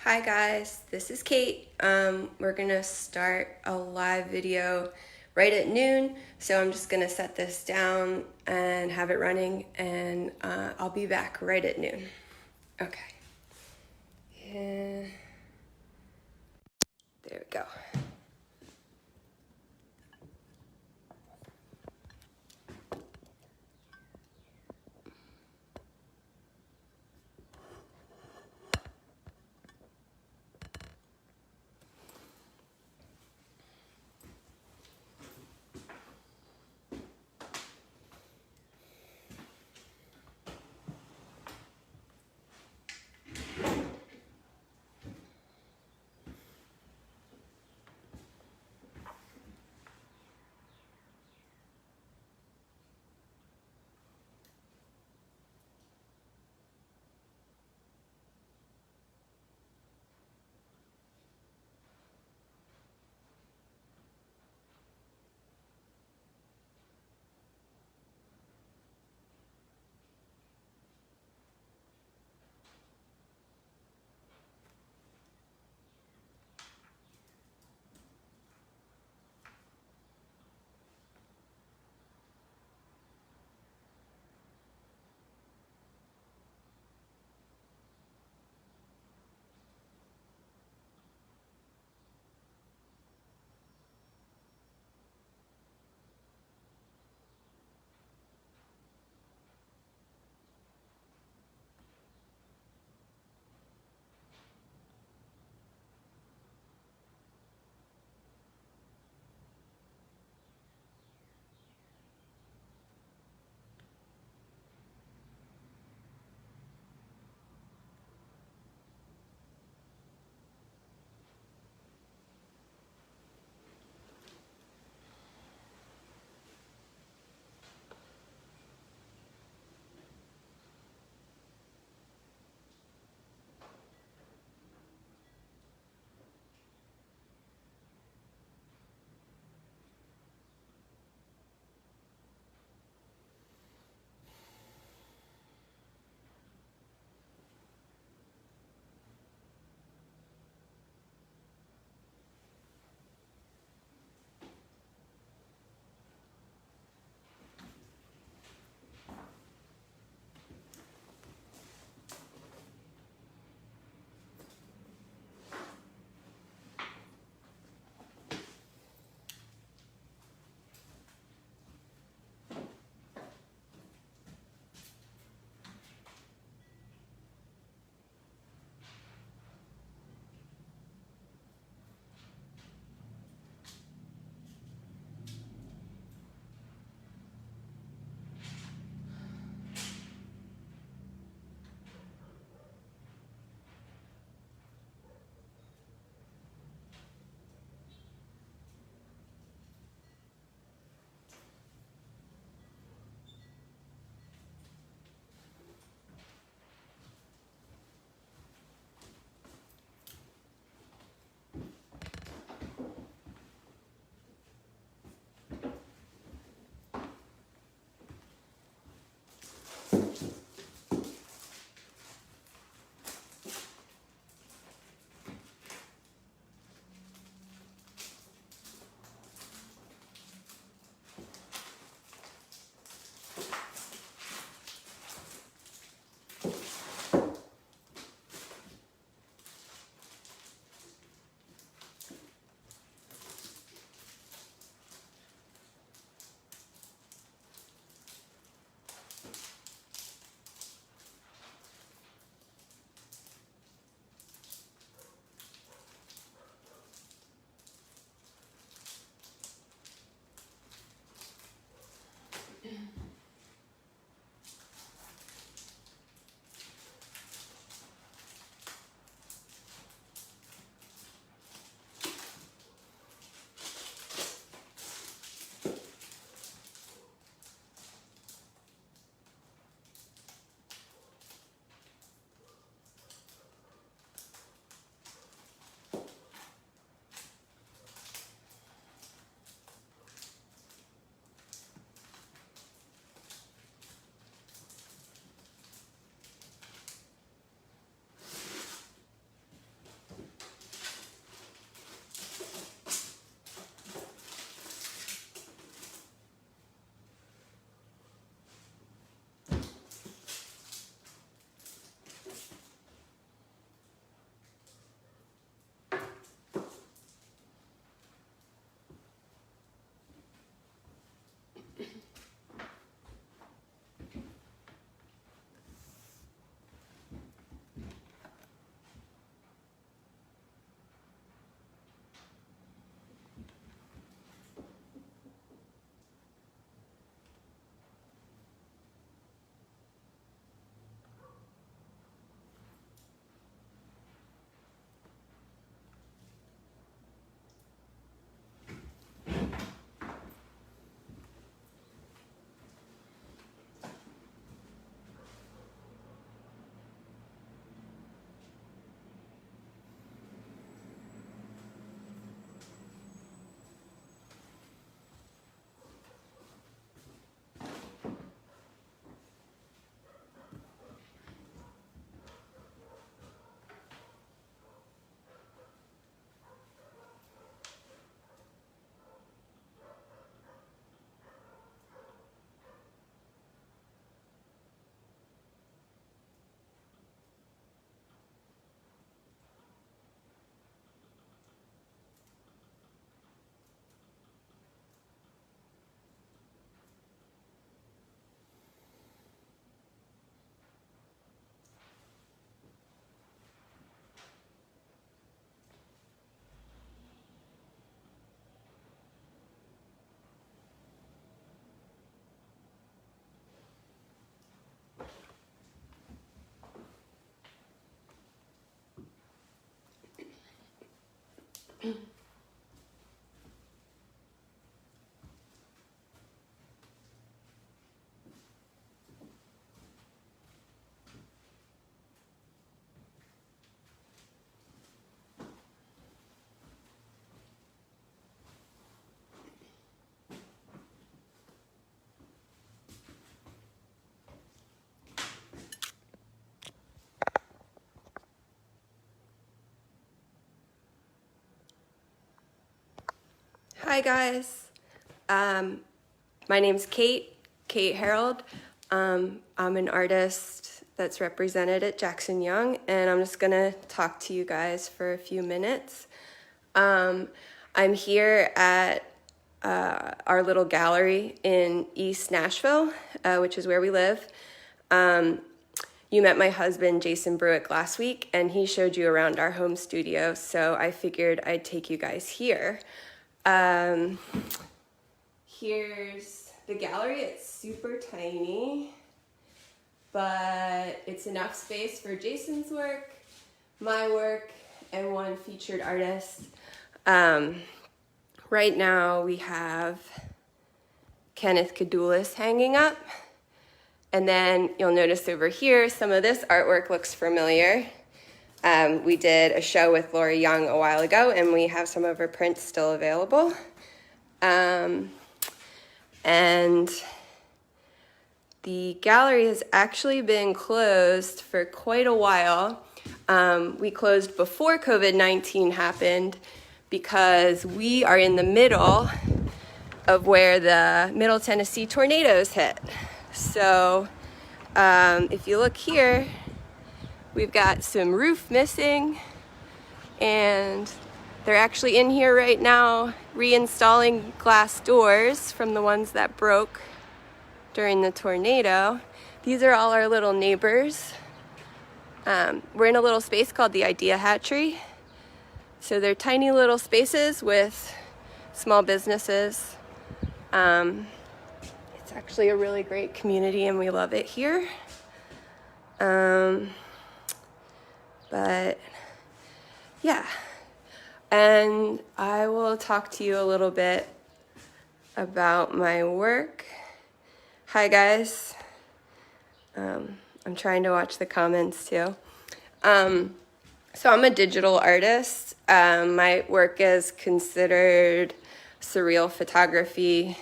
Hi guys, this is Kate. We're gonna start a live video right at noon. So I'm just gonna set this down and have it running, and I'll be back right at noon. Okay. Yeah. There we go. Hi guys, my name's Kate Harrold. I'm an artist that's represented at Jackson Young, and I'm just gonna talk to you guys for a few minutes. I'm here at our little gallery in East Nashville, which is where we live. You met my husband, Jason Brewick, last week, and he showed you around our home studio, so I figured I'd take you guys here. Here's the gallery. It's super tiny, but it's enough space for Jason's work, my work, and one featured artist. Right now we have Kenneth Cadulis hanging up, and then you'll notice over here some of this artwork looks familiar. We did a show with Laura Young a while ago, and we have some of her prints still available. And the gallery has actually been closed for quite a while. We closed before COVID-19 happened because we are in the middle of where the Middle Tennessee tornadoes hit. So if you look here, we've got some roof missing, and they're actually in here right now reinstalling glass doors from the ones that broke during the tornado. These are all our little neighbors. We're in a little space called the Idea Hatchery. So they're tiny little spaces with small businesses. It's actually a really great community and we love it here. But yeah, and I will talk to you a little bit about my work. Hi guys. I'm trying to watch the comments too. So I'm a digital artist. My work is considered surreal photography.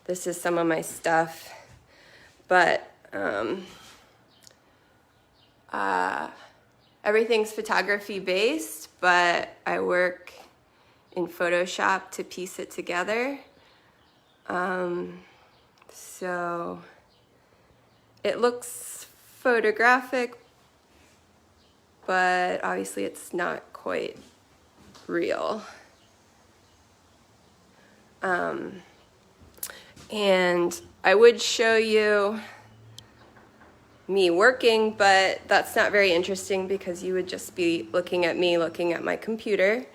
This is some of my stuff, but everything's photography based, but I work in Photoshop to piece it together. So it looks photographic, but obviously it's not quite real. And I would show you me working, but that's not very interesting because you would just be looking at me looking at my computer.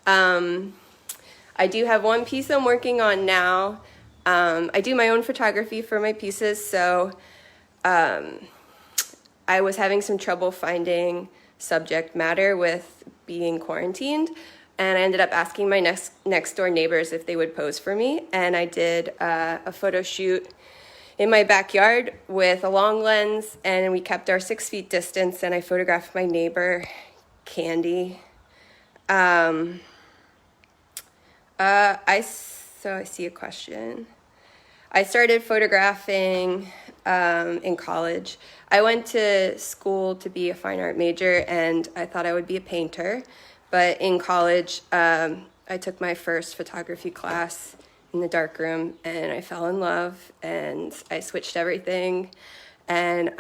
I do have one piece I'm working on now. I do my own photography for my pieces, so I was having some trouble finding subject matter with being quarantined, and I ended up asking my next door neighbors if they would pose for me, and I did a photo shoot in my backyard with a long lens, and we kept our 6 feet distance, and I photographed my neighbor, Candy. I see a question. I started photographing in college. I went to school to be a fine art major, and I thought I would be a painter. But in college, I took my first photography class in the darkroom, and I fell in love, and I switched everything and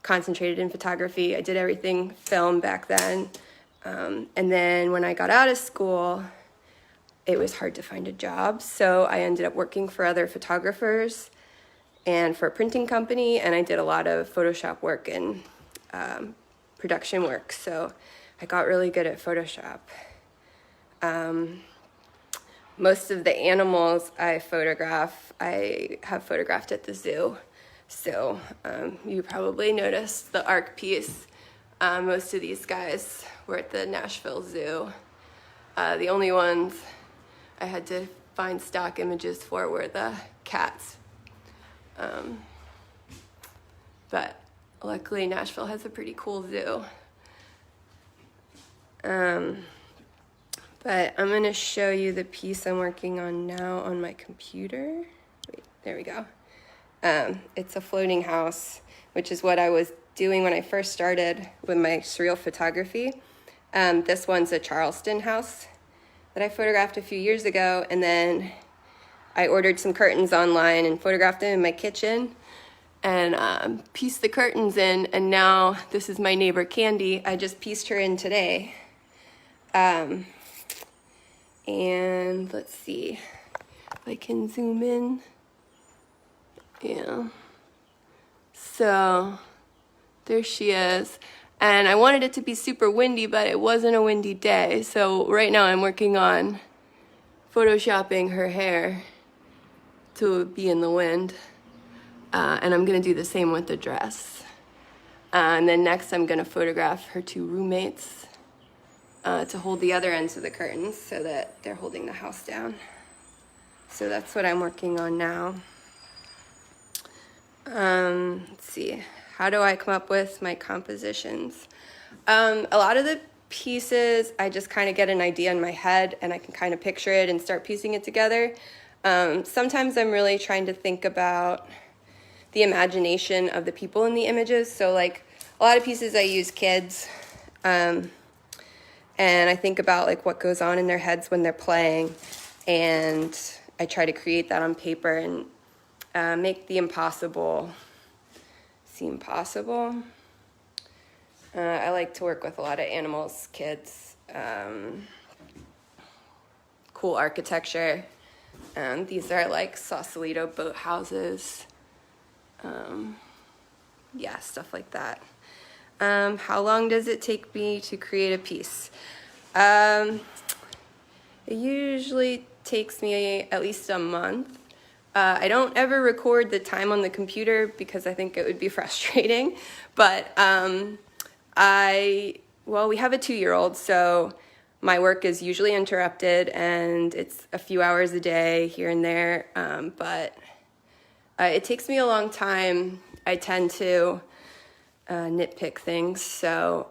concentrated in photography. I did everything film back then. And then when I got out of school, it was hard to find a job, so I ended up working for other photographers and for a printing company, and I did a lot of Photoshop work and production work, so I got really good at Photoshop. Most of the animals I have photographed at the zoo, so you probably noticed the ARC piece. Most of these guys were at the Nashville Zoo. The only ones I had to find stock images for were the cats. But luckily Nashville has a pretty cool zoo. But I'm gonna show you the piece I'm working on now on my computer. Wait, there we go. It's a floating house, which is what I was doing when I first started with my surreal photography. This one's a Charleston house that I photographed a few years ago, and then I ordered some curtains online and photographed them in my kitchen and pieced the curtains in, and now this is my neighbor Candy. I just pieced her in today. And let's see if I can zoom in. Yeah. So there she is. And I wanted it to be super windy, but it wasn't a windy day. So right now I'm working on photoshopping her hair to be in the wind. And I'm gonna do the same with the dress. And then next I'm gonna photograph her two roommates to hold the other ends of the curtains so that they're holding the house down. So that's what I'm working on now. Let's see, how do I come up with my compositions? A lot of the pieces, I just kind of get an idea in my head and I can kind of picture it and start piecing it together. Sometimes I'm really trying to think about the imagination of the people in the images. So like a lot of pieces I use kids, and I think about like what goes on in their heads when they're playing, and I try to create that on paper and make the impossible seem possible. I like to work with a lot of animals, kids, cool architecture. These are like Sausalito boat houses. Yeah, stuff like that. How long does it take me to create a piece? It usually takes me at least a month. I don't ever record the time on the computer because I think it would be frustrating, but we have a 2-year-old, so my work is usually interrupted and it's a few hours a day here and there, but it takes me a long time. I tend to nitpick things, so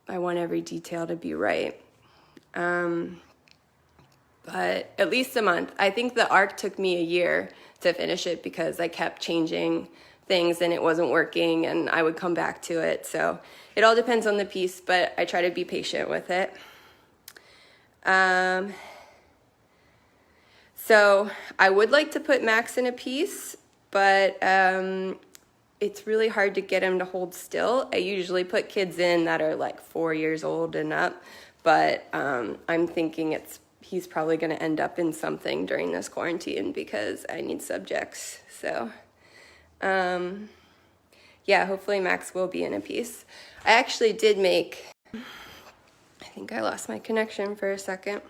I want every detail to be right. But at least a month. I think the arc took me a year to finish it because I kept changing things and it wasn't working and I would come back to it. So it all depends on the piece, but I try to be patient with it. So I would like to put Max in a piece, but it's really hard to get him to hold still. I usually put kids in that are like 4 years old and up, but I'm thinking he's probably going to end up in something during this quarantine because I need subjects. So yeah, hopefully Max will be in a piece. I actually did make, I think I lost my connection for a second.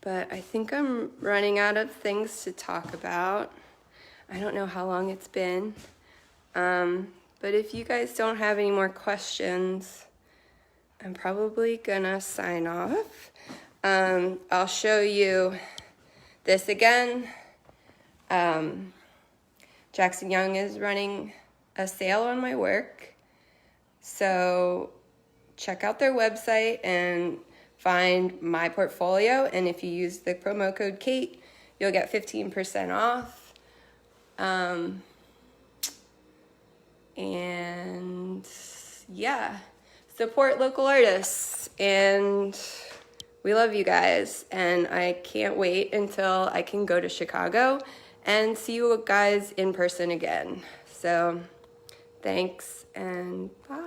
But I think I'm running out of things to talk about. I don't know how long it's been. But if you guys don't have any more questions, I'm probably gonna sign off. I'll show you this again. Jackson Young is running a sale on my work. So check out their website and find my portfolio. And if you use the promo code Kate, you'll get 15% off. And yeah, support local artists, and we love you guys, and I can't wait until I can go to Chicago and see you guys in person again. So thanks and bye.